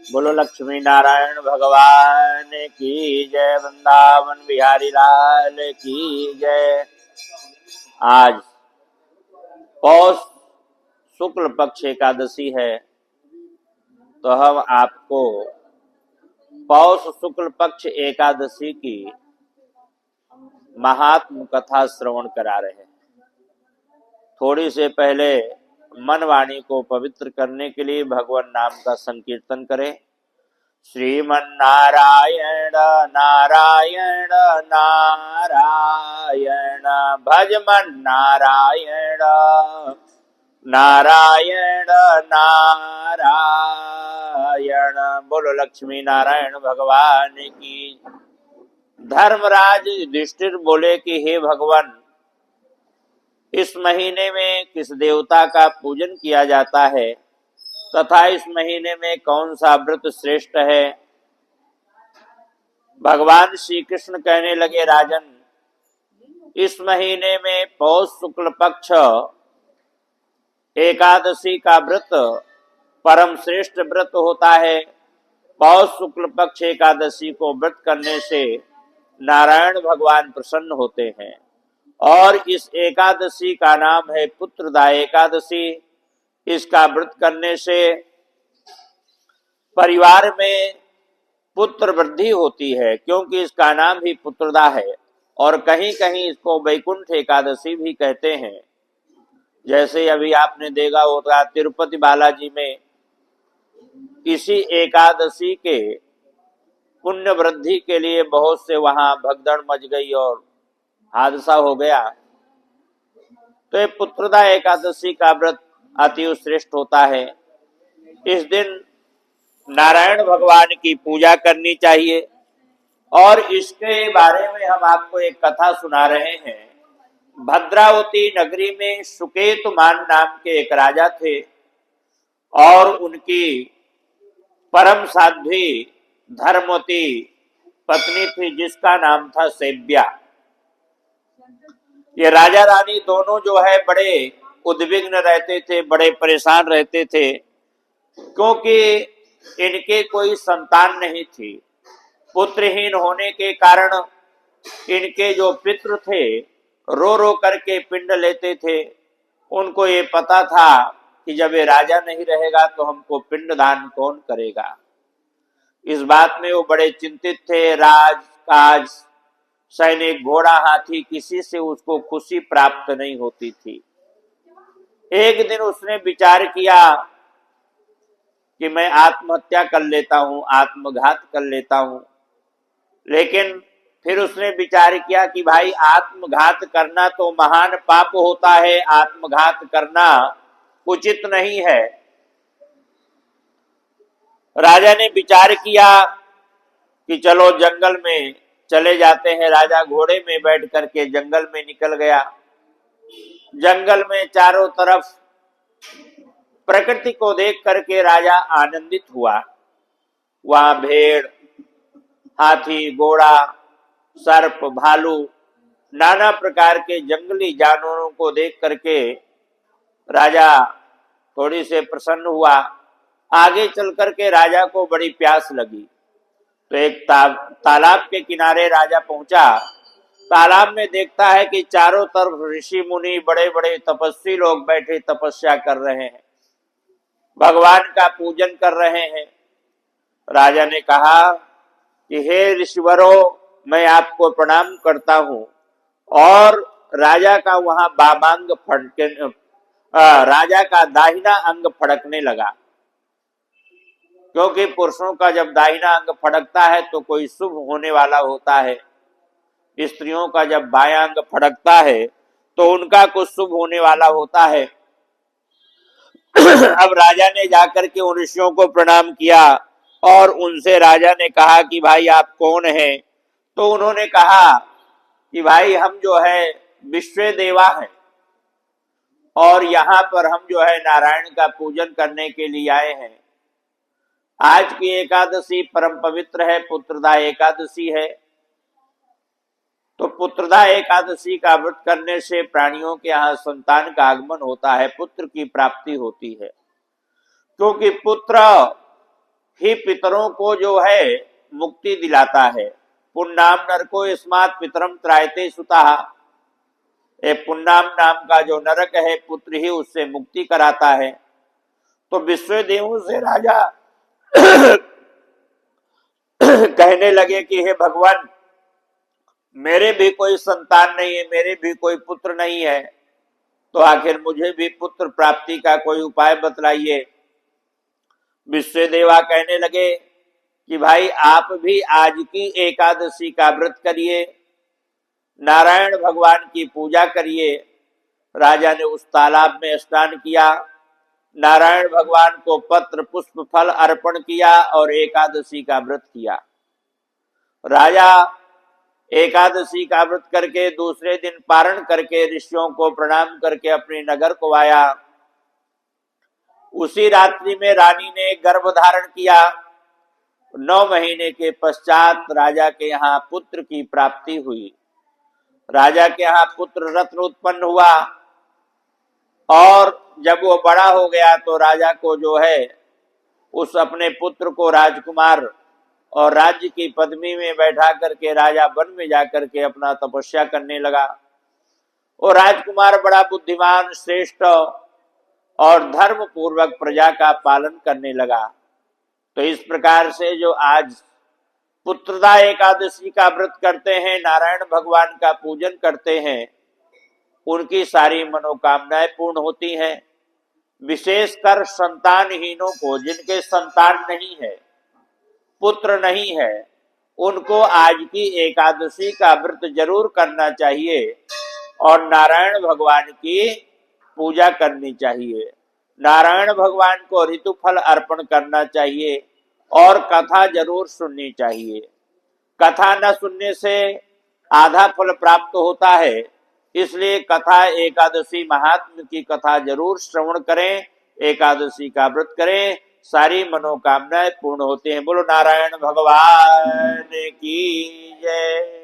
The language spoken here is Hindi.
बोलो लक्ष्मी नारायण भगवान की जय। वृंदावन बिहारी लाल की जय। आज पौष शुक्ल पक्ष एकादशी है, तो हम आपको पौष शुक्ल पक्ष एकादशी की महात्म कथा श्रवण करा रहे हैं। थोड़ी से पहले मन वाणी को पवित्र करने के लिए भगवान नाम का संकीर्तन करें। श्रीमन्नारायण नारायण नारायण भज मन नारायण नारायण नारायण। बोलो लक्ष्मी नारायण भगवान की। धर्मराज युधिष्ठिर बोले कि हे भगवान, इस महीने में किस देवता का पूजन किया जाता है तथा इस महीने में कौन सा व्रत श्रेष्ठ है। भगवान श्री कृष्ण कहने लगे, राजन, इस महीने में पौष शुक्ल पक्ष एकादशी का व्रत परम श्रेष्ठ व्रत होता है। पौष शुक्ल पक्ष एकादशी को व्रत करने से नारायण भगवान प्रसन्न होते हैं और इस एकादशी का नाम है पुत्रदा एकादशी। इसका व्रत करने से परिवार में पुत्र वृद्धि होती है, क्योंकि इसका नाम ही पुत्रदा है। और कहीं कहीं इसको वैकुंठ एकादशी भी कहते हैं। जैसे अभी आपने देखा होगा तिरुपति बालाजी में इसी एकादशी के पुण्य वृद्धि के लिए बहुत से वहां भगदड़ मच गई और हादसा हो गया। तो ये पुत्रदा एकादशी का व्रत अति श्रेष्ठ होता है। इस दिन नारायण भगवान की पूजा करनी चाहिए। और इसके बारे में हम आपको एक कथा सुना रहे हैं। भद्रावती नगरी में सुकेतुमान नाम के एक राजा थे और उनकी परम साध्वी धर्मवती पत्नी थी, जिसका नाम था सेव्या। ये राजा रानी दोनों जो है बड़े उद्विग्न रहते थे, बड़े परेशान रहते थे, क्योंकि इनके कोई संतान नहीं थी। पुत्रहीन होने के कारण इनके जो पितृ थे रो रो करके पिंड लेते थे। उनको ये पता था कि जब ये राजा नहीं रहेगा तो हमको पिंडदान कौन करेगा। इस बात में वो बड़े चिंतित थे। राजकाज, सैनिक, घोड़ा, हाथी, किसी से उसको खुशी प्राप्त नहीं होती थी। एक दिन उसने विचार किया कि मैं आत्महत्या कर लेता हूं, आत्मघात कर लेता हूं। लेकिन फिर उसने विचार किया कि भाई, आत्मघात करना तो महान पाप होता है, आत्मघात करना उचित नहीं है। राजा ने विचार किया कि चलो जंगल में चले जाते हैं। राजा घोड़े में बैठ करके जंगल में निकल गया। जंगल में चारों तरफ प्रकृति को देख करके राजा आनंदित हुआ। वहां भेड़, हाथी, घोड़ा, सर्प, भालू, नाना प्रकार के जंगली जानवरों को देख करके राजा थोड़ी से प्रसन्न हुआ। आगे चल करके राजा को बड़ी प्यास लगी, तो एक तालाब के किनारे राजा पहुंचा। तालाब में देखता है कि चारों तरफ ऋषि मुनि, बड़े बड़े तपस्वी लोग बैठे तपस्या कर रहे हैं, भगवान का पूजन कर रहे हैं। राजा ने कहा कि हे ऋषिवरों, मैं आपको प्रणाम करता हूं। और राजा का वहां बामांग फड़के, राजा का दाहिना अंग फड़कने लगा, क्योंकि पुरुषों का जब दाहिना अंग फड़कता है तो कोई शुभ होने वाला होता है। स्त्रियों का जब बायां अंग फड़कता है तो उनका कुछ शुभ होने वाला होता है। अब राजा ने जाकर के उन ऋषियों को प्रणाम किया और उनसे राजा ने कहा कि भाई आप कौन हैं। तो उन्होंने कहा कि भाई हम जो है विश्व देवा हैं और यहाँ पर हम जो है नारायण का पूजन करने के लिए आए हैं। आज की एकादशी परम पवित्र है, पुत्रदा एकादशी है। तो पुत्रदा एकादशी का व्रत करने से प्राणियों के यहाँ संतान का आगमन होता है, पुत्र की प्राप्ति होती है। क्योंकि पुत्र ही पितरों को जो है मुक्ति दिलाता है। पुण्णाम नरको स्मात् पितरम त्रायते सुताः। ये पुण्णाम नाम का जो नरक है पुत्र ही उससे मुक्ति कराता है। तो विश्वदेव से राजा कहने लगे कि हे भगवान, मेरे भी कोई संतान नहीं है, मेरे भी कोई पुत्र नहीं है, तो आखिर मुझे भी पुत्र प्राप्ति का कोई उपाय बतलाइए। विश्वदेवा कहने लगे कि भाई आप भी आज की एकादशी का व्रत करिए, नारायण भगवान की पूजा करिए। राजा ने उस तालाब में स्नान किया, नारायण भगवान को पत्र पुष्प फल अर्पण किया और एकादशी का व्रत किया। राजा एकादशी का व्रत करके दूसरे दिन पारण करके ऋषियों को प्रणाम करके अपने नगर को आया। उसी रात्रि में रानी ने गर्भ धारण किया। 9 महीने के पश्चात राजा के यहाँ पुत्र की प्राप्ति हुई। राजा के यहाँ पुत्र रत्न उत्पन्न हुआ और जब वो बड़ा हो गया तो राजा को जो है उस अपने पुत्र को राजकुमार और राज्य की पदवी में बैठा करके राजा वन में जाकर के अपना तपस्या करने लगा। और राजकुमार बड़ा बुद्धिमान, श्रेष्ठ और धर्म पूर्वक प्रजा का पालन करने लगा। तो इस प्रकार से जो आज पुत्रदा एकादशी का व्रत करते हैं, नारायण भगवान का पूजन करते हैं, उनकी सारी मनोकामनाएं पूर्ण होती हैं। विशेषकर संतानहीनों को, जिनके संतान नहीं है, पुत्र नहीं है, उनको आज की एकादशी का व्रत जरूर करना चाहिए और नारायण भगवान की पूजा करनी चाहिए। नारायण भगवान को ऋतुफल अर्पण करना चाहिए और कथा जरूर सुननी चाहिए। कथा न सुनने से आधा फल प्राप्त होता है, इसलिए कथा, एकादशी महात्म्य की कथा जरूर श्रवण करें, एकादशी का व्रत करें, सारी मनोकामनाएं पूर्ण होते हैं। बोलो नारायण भगवान की जय।